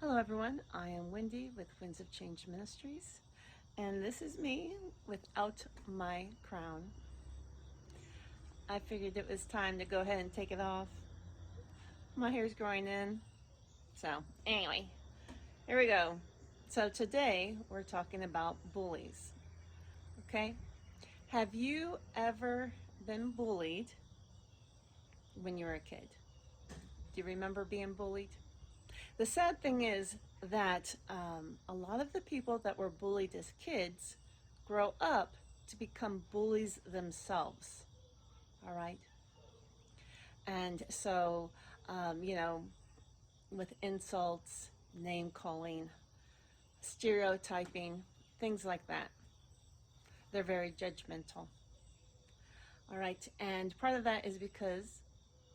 Hello everyone, I am Wendy with Winds of Change Ministries, and this is me without my crown. I figured it was time to go ahead and take it off. My hair's growing in. So anyway, here we go. So today we're talking about bullies, okay? Have you ever been bullied when you were a kid? Do you remember being bullied? The sad thing is that a lot of the people that were bullied as kids grow up to become bullies themselves. All right. And so, you know, with insults, name calling, stereotyping, things like that, they're very judgmental. All right. And part of that is because,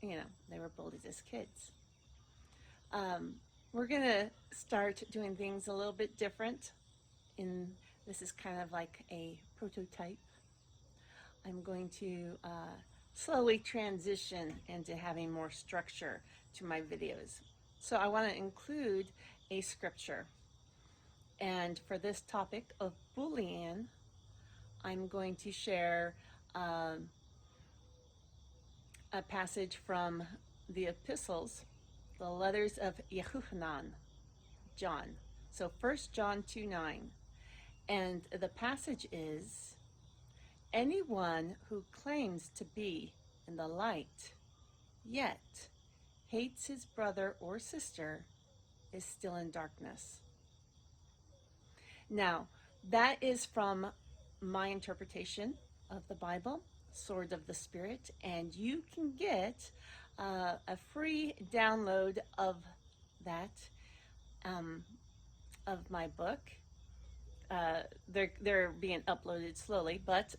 they were bullied as kids. Um, we're going to start doing things a little bit different. This is kind of like a prototype. I'm going to slowly transition into having more structure to my videos. So I want to include a scripture. And for this topic of bullying, I'm going to share a passage from the epistles, the letters of Yehuhanan, John. So 1 John 2:9. And the passage is, anyone who claims to be in the light, yet hates his brother or sister, is still in darkness. Now, that is from my interpretation of the Bible, Sword of the Spirit, and you can get a free download of that, of my book. They're being uploaded slowly, but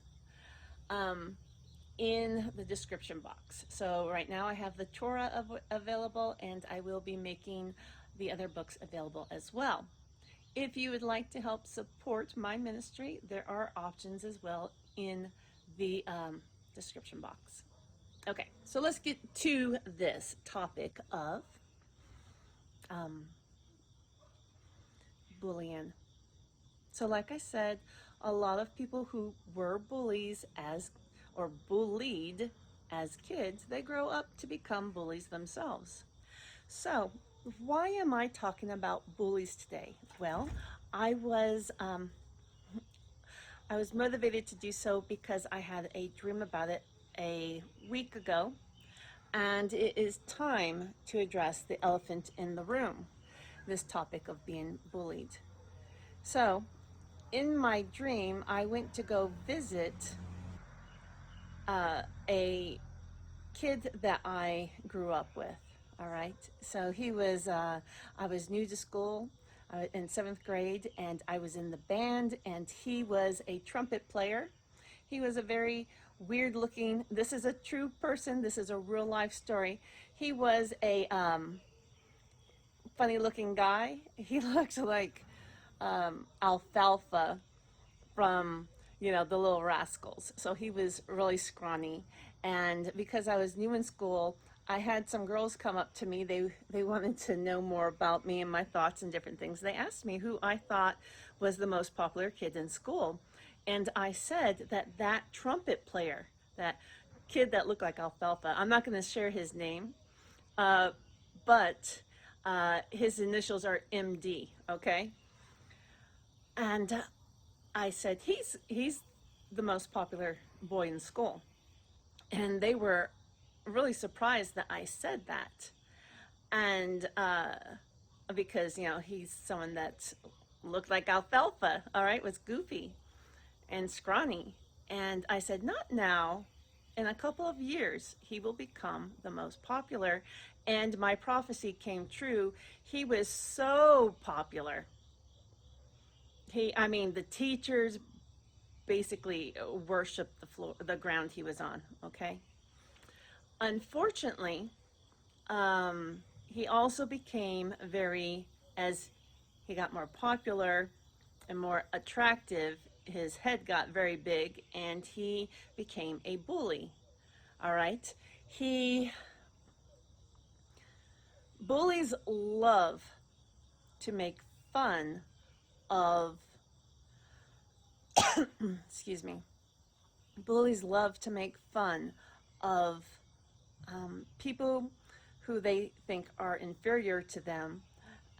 in the description box. So right now I have the Torah available, and I will be making the other books available as well. If you would like to help support my ministry, there are options as well in the description box. Okay, so let's get to this topic of bullying. So like I said, a lot of people who were bullies or bullied as kids, they grow up to become bullies themselves. So why am I talking about bullies today? Well, I was motivated to do so because I had a dream about it a week ago, and it is time to address the elephant in the room, this topic of being bullied. So in my dream, I went to go visit a kid that I grew up with. All right. So I was new to school in seventh grade, and I was in the band, and he was a trumpet player. He was a very weird looking, this is a true person, this is a real life story. He was a funny looking guy. He looked like Alfalfa from, the Little Rascals. So he was really scrawny. And because I was new in school, I had some girls come up to me. They wanted to know more about me and my thoughts and different things. They asked me who I thought was the most popular kid in school. And I said that trumpet player, that kid that looked like Alfalfa, I'm not going to share his name, but his initials are MD, okay? And I said, he's the most popular boy in school. And they were really surprised that I said that. And because, he's someone that looked like Alfalfa, all right, was goofy and scrawny. And I said, not now. In a couple of years, he will become the most popular. And my prophecy came true. He was so popular. The teachers basically worshiped the ground he was on, okay? Unfortunately, he also became as he got more popular and more attractive, his head got very big, and he became a bully, all right? Bullies love to make fun of, excuse me, bullies love to make fun of people who they think are inferior to them,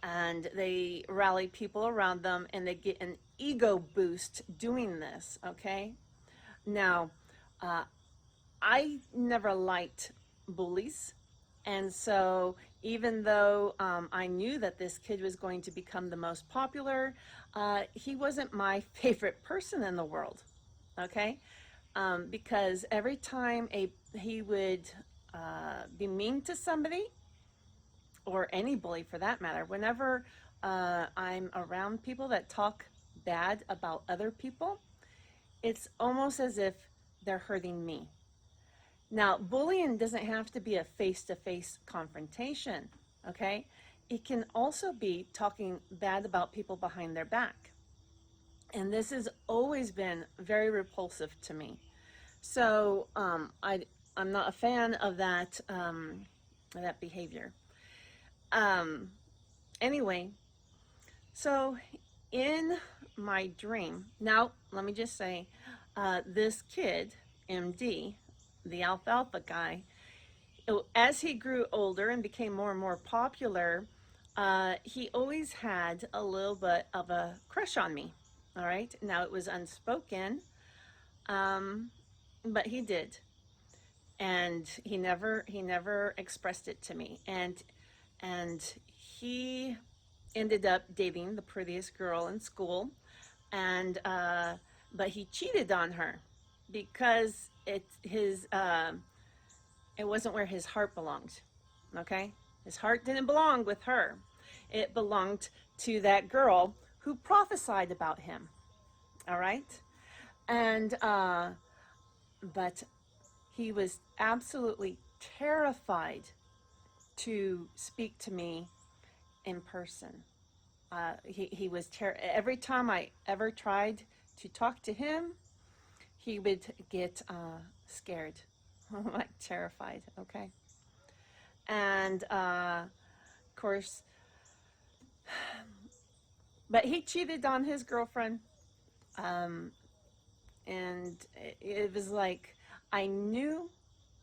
and they rally people around them and they get an ego boost doing this, okay? Now, uh, I never liked bullies. And so, even though I knew that this kid was going to become the most popular, he wasn't my favorite person in the world, okay? Because every time he would be mean to somebody, or any bully for that matter, whenever I'm around people that talk bad about other people, it's almost as if they're hurting me. Now, bullying doesn't have to be a face-to-face confrontation, okay? It can also be talking bad about people behind their back. And this has always been very repulsive to me. So I'm not a fan of that behavior. Anyway, so in my dream, now let me just say, this kid, MD, the alfalfa guy, as he grew older and became more and more popular, he always had a little bit of a crush on me. All right. Now it was unspoken, but he did, and he never expressed it to me. And he ended up dating the prettiest girl in school, and but he cheated on her because it wasn't where his heart belonged. Okay? His heart didn't belong with her. It belonged to that girl who prophesied about him. All right? And but he was absolutely terrified to speak to me in person. He was every time I ever tried to talk to him, he would get scared, like terrified. Okay, and of course, but he cheated on his girlfriend, um, and it was like I knew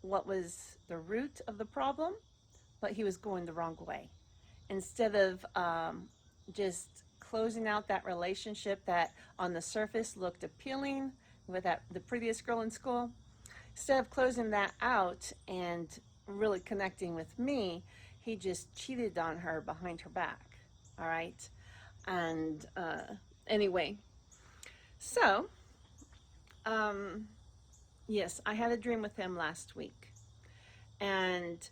what was the root of the problem, but he was going the wrong way. Instead of just closing out that relationship that on the surface looked appealing with the prettiest girl in school, instead of closing that out and really connecting with me, he just cheated on her behind her back. All right. And anyway, so yes, I had a dream with him last week, and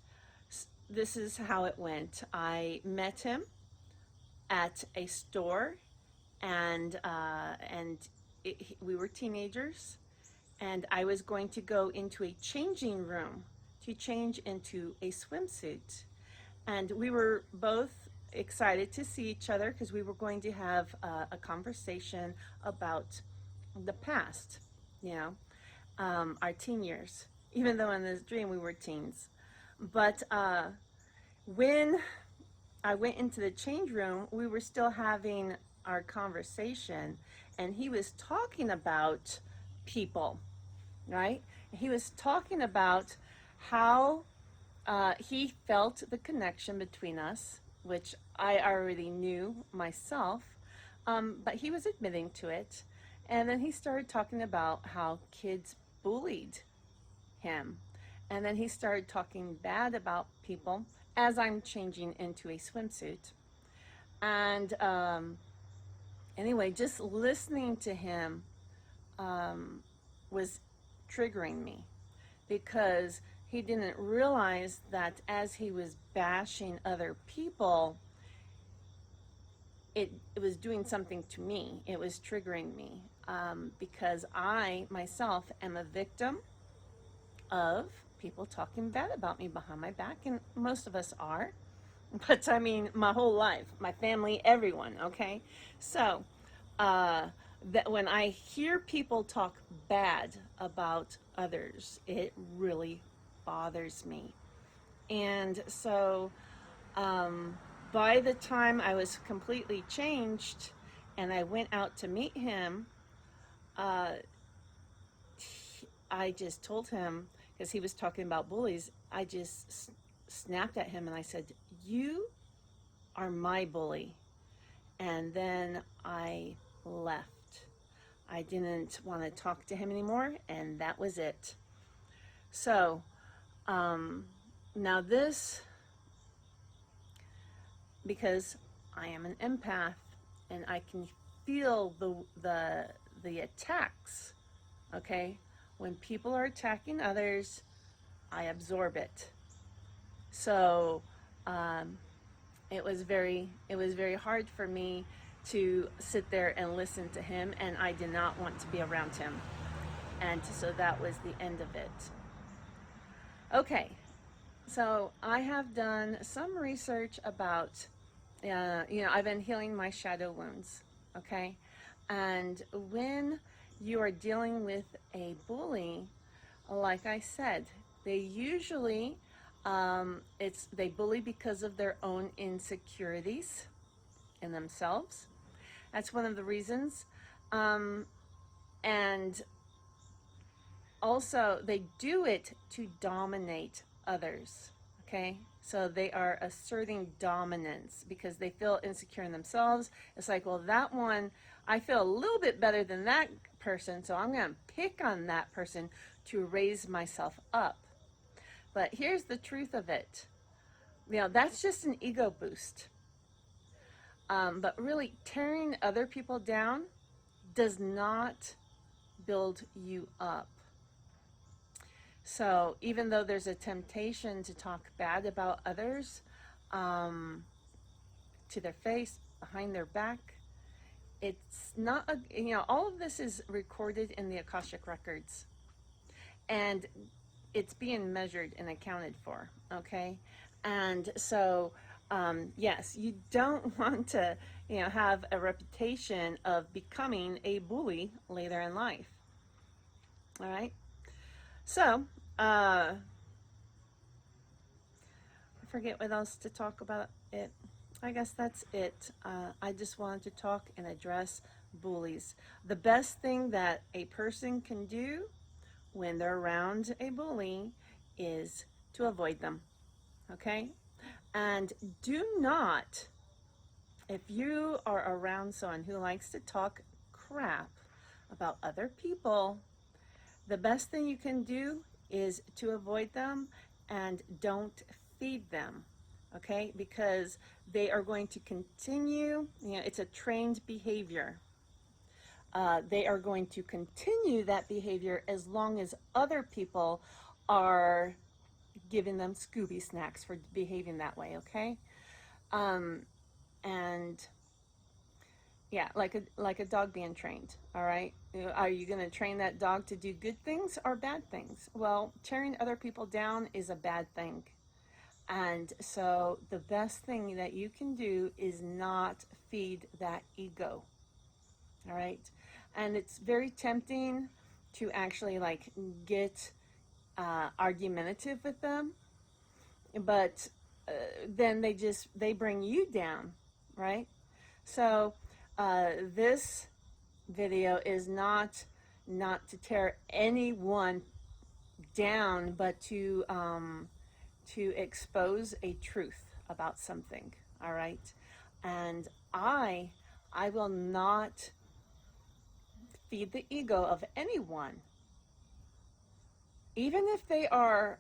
this is how it went. I met him at a store, and we were teenagers, and I was going to go into a changing room to change into a swimsuit, and we were both excited to see each other because we were going to have a conversation about the past, you know, our teen years. Even though in this dream we were teens, but when I went into the change room, we were still having our conversation, and he was talking about people, right? He was talking about how he felt the connection between us, which I already knew myself, but he was admitting to it. And then he started talking about how kids bullied him. And then he started talking bad about people as I'm changing into a swimsuit. And anyway, just listening to him was triggering me because he didn't realize that as he was bashing other people, it was doing something to me. It was triggering me because I myself am a victim of people talking bad about me behind my back, and most of us are. But I mean, my whole life, my family, everyone, okay? So, that when I hear people talk bad about others, it really bothers me. And so, by the time I was completely changed and I went out to meet him, I just told him, because he was talking about bullies, I just snapped at him and I said, "You are my bully." And then I left. I didn't want to talk to him anymore, and that was it. So, now this, because I am an empath and I can feel the attacks, okay? When people are attacking others, I absorb it. So, it was very hard for me to sit there and listen to him, and I did not want to be around him. And so that was the end of it. Okay, so I have done some research about, I've been healing my shadow wounds, okay? And when you are dealing with a bully, like I said, they usually, they bully because of their own insecurities in themselves. That's one of the reasons. And also, they do it to dominate others, okay? So they are asserting dominance because they feel insecure in themselves. It's like, well, that one, I feel a little bit better than that person, so I'm going to pick on that person to raise myself up. But here's the truth of it. That's just an ego boost. But really, tearing other people down does not build you up. So even though there's a temptation to talk bad about others, to their face, behind their back, it's not, all of this is recorded in the Akashic records. And it's being measured and accounted for, okay? And so, yes, you don't want to, have a reputation of becoming a bully later in life. All right? So, I forget what else to talk about it. I guess that's it. I just wanted to talk and address bullies. The best thing that a person can do when they're around a bully is to avoid them, okay? And do not, if you are around someone who likes to talk crap about other people, the best thing you can do is to avoid them and don't feed them, okay? Because they are going to continue, it's a trained behavior. They are going to continue that behavior as long as other people are giving them Scooby snacks for behaving that way, okay? And yeah, like a dog being trained, all right? Are you going to train that dog to do good things or bad things? Well, tearing other people down is a bad thing. And so the best thing that you can do is not feed that ego, all right? And it's very tempting to actually get argumentative with them, but then they bring you down, right? So this video is not to tear anyone down, but to expose a truth about something, all right? And I will not feed the ego of anyone, even if they are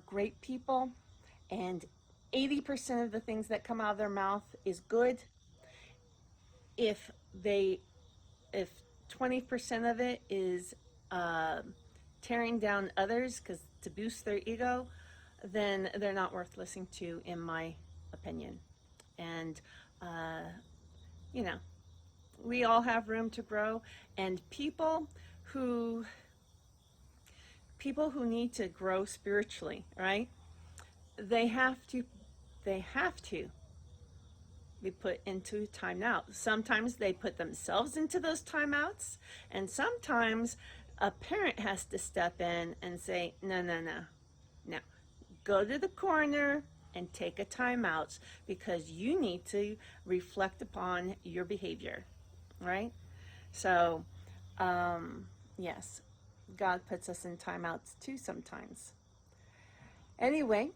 great people and 80% of the things that come out of their mouth is good. If 20% of it is tearing down others to boost their ego, then they're not worth listening to, in my opinion. And we all have room to grow, and people who need to grow spiritually, right? They have to be put into timeout. Sometimes they put themselves into those timeouts, and sometimes a parent has to step in and say, no, go to the corner, and take a time out because you need to reflect upon your behavior, right? So, yes, God puts us in timeouts too sometimes. Anyway,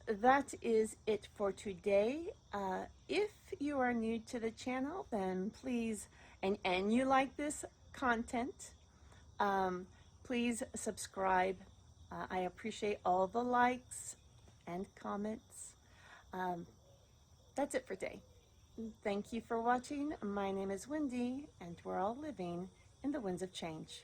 that is it for today. If you are new to the channel, then please, and you like this content, please subscribe. I appreciate all the likes and comments. Um, that's it for today. Thank you for watching. My name is Wendy, and we're all living in the winds of change.